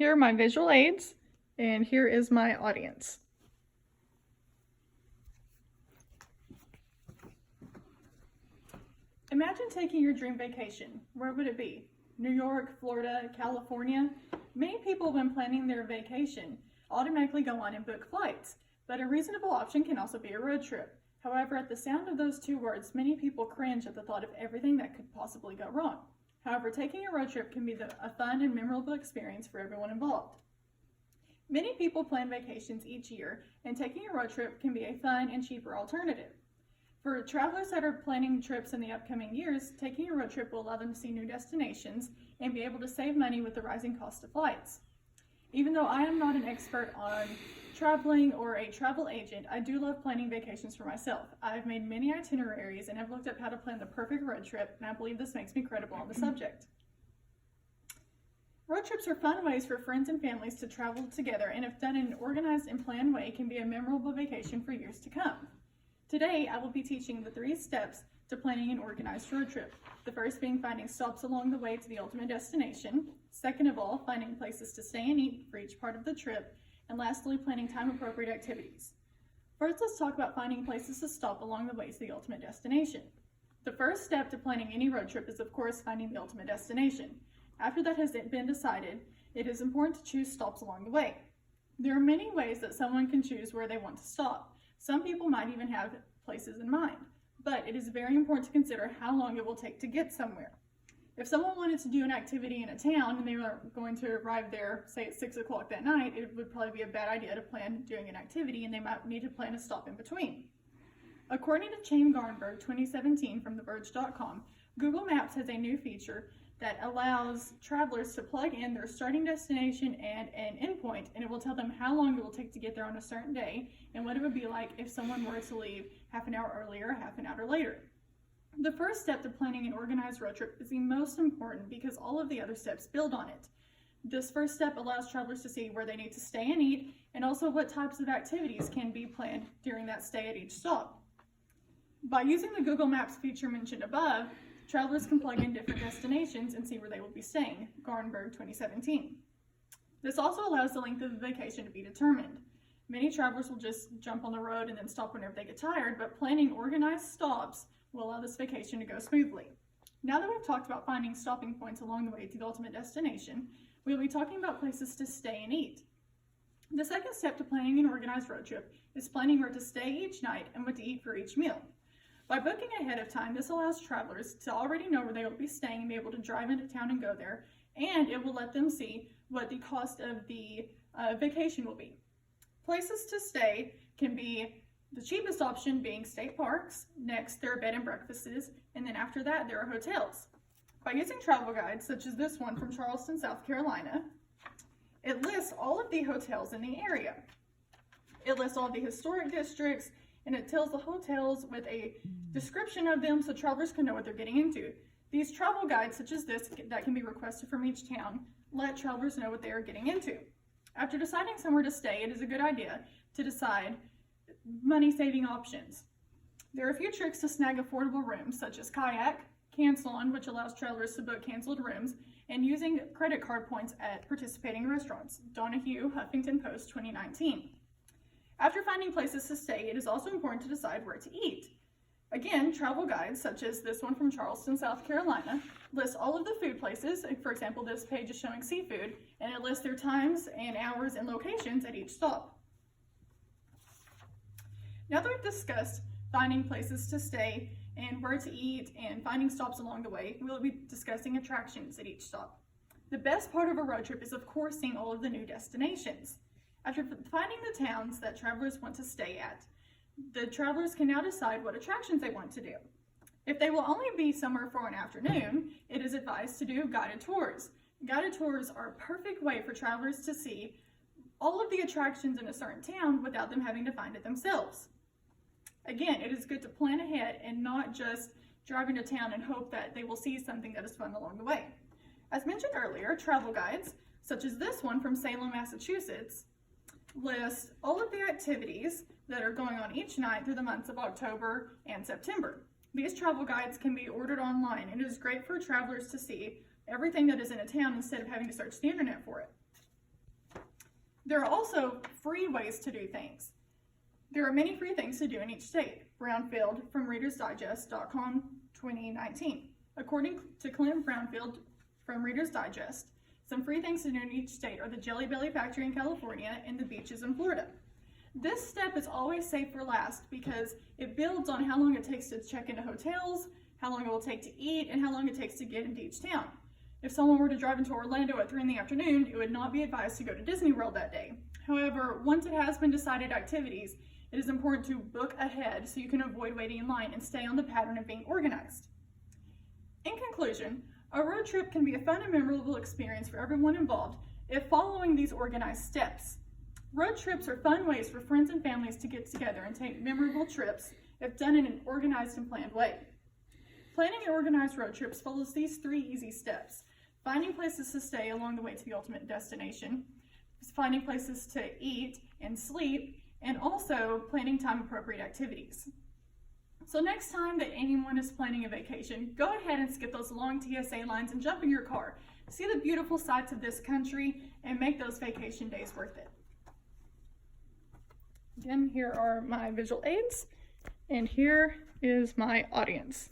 Here are my visual aids, and here is my audience. Imagine taking your dream vacation. Where would it be? New York, Florida, California? Many people, when planning their vacation, automatically go on and book flights, but a reasonable option can also be a road trip. However, at the sound of those two words, many people cringe at the thought of everything that could possibly go wrong. However, taking a road trip can be a fun and memorable experience for everyone involved. Many people plan vacations each year, and taking a road trip can be a fun and cheaper alternative. For travelers that are planning trips in the upcoming years, taking a road trip will allow them to see new destinations and be able to save money with the rising cost of flights. Even though I am not an expert on traveling or a travel agent, I do love planning vacations for myself. I've made many itineraries and have looked up how to plan the perfect road trip, and I believe this makes me credible on the subject. Road trips are fun ways for friends and families to travel together, and if done in an organized and planned way, can be a memorable vacation for years to come. Today, I will be teaching the 3 steps to planning an organized road trip. The first being finding stops along the way to the ultimate destination. Second of all, finding places to stay and eat for each part of the trip. And lastly, planning time-appropriate activities. First, let's talk about finding places to stop along the way to the ultimate destination. The first step to planning any road trip is, of course, finding the ultimate destination. After that has been decided, it is important to choose stops along the way. There are many ways that someone can choose where they want to stop. Some people might even have places in mind, but it is very important to consider how long it will take to get somewhere. If someone wanted to do an activity in a town and they were going to arrive there, say at 6 o'clock that night, it would probably be a bad idea to plan doing an activity, and they might need to plan a stop in between. According to Chaim Garnberg 2017 from TheVerge.com, Google Maps has a new feature that allows travelers to plug in their starting destination and an endpoint, and it will tell them how long it will take to get there on a certain day and what it would be like if someone were to leave half an hour earlier, half an hour later. The first step to planning an organized road trip is the most important because all of the other steps build on it. This first step allows travelers to see where they need to stay and eat, and also what types of activities can be planned during that stay at each stop. By using the Google Maps feature mentioned above, travelers can plug in different destinations and see where they will be staying, Garnberg 2017. This also allows the length of the vacation to be determined. Many travelers will just jump on the road and then stop whenever they get tired, but planning organized stops will allow this vacation to go smoothly. Now that we've talked about finding stopping points along the way to the ultimate destination, we'll be talking about places to stay and eat. The second step to planning an organized road trip is planning where to stay each night and what to eat for each meal. By booking ahead of time, this allows travelers to already know where they will be staying and be able to drive into town and go there, and it will let them see what the cost of the vacation will be. Places to stay can be the cheapest option being state parks, next there are bed and breakfasts, and then after that there are hotels. By using travel guides such as this one from Charleston, South Carolina, it lists all of the hotels in the area. It lists all the historic districts, and it tells the hotels with a description of them so travelers can know what they're getting into. These travel guides such as this that can be requested from each town let travelers know what they are getting into. After deciding somewhere to stay, it is a good idea to decide money-saving options. There are a few tricks to snag affordable rooms such as kayak, cancel-on, which allows travelers to book canceled rooms, and using credit card points at participating restaurants, Donahue, Huffington Post 2019. After finding places to stay, it is also important to decide where to eat. Again, travel guides, such as this one from Charleston, South Carolina, list all of the food places. For example, this page is showing seafood, and it lists their times and hours and locations at each stop. Now that we've discussed finding places to stay and where to eat and finding stops along the way, we'll be discussing attractions at each stop. The best part of a road trip is, of course, seeing all of the new destinations. After finding the towns that travelers want to stay at, the travelers can now decide what attractions they want to do. If they will only be somewhere for an afternoon, it is advised to do guided tours. Guided tours are a perfect way for travelers to see all of the attractions in a certain town without them having to find it themselves. Again, it is good to plan ahead and not just drive into town and hope that they will see something that is fun along the way. As mentioned earlier, travel guides, such as this one from Salem, Massachusetts, list all of the activities that are going on each night through the months of October and September. These travel guides can be ordered online, and it is great for travelers to see everything that is in a town instead of having to search the internet for it. There are also free ways to do things. There are many free things to do in each state. Brownfield from ReadersDigest.com 2019. According to Clint Brownfield from Reader's Digest, some free things to do in each state are the Jelly Belly factory in California and the beaches in Florida. This step is always saved for last because it builds on how long it takes to check into hotels, how long it will take to eat, and how long it takes to get into each town. If someone were to drive into Orlando at 3 in the afternoon, it would not be advised to go to Disney World that day. However, once it has been decided activities, it is important to book ahead so you can avoid waiting in line and stay on the pattern of being organized. In conclusion, a road trip can be a fun and memorable experience for everyone involved if following these organized steps. Road trips are fun ways for friends and families to get together and take memorable trips if done in an organized and planned way. Planning and organized road trips follows these 3 easy steps: finding places to stay along the way to the ultimate destination, finding places to eat and sleep, and also planning time-appropriate activities. So next time that anyone is planning a vacation, go ahead and skip those long TSA lines and jump in your car. See the beautiful sights of this country and make those vacation days worth it. Again, here are my visual aids, and here is my audience.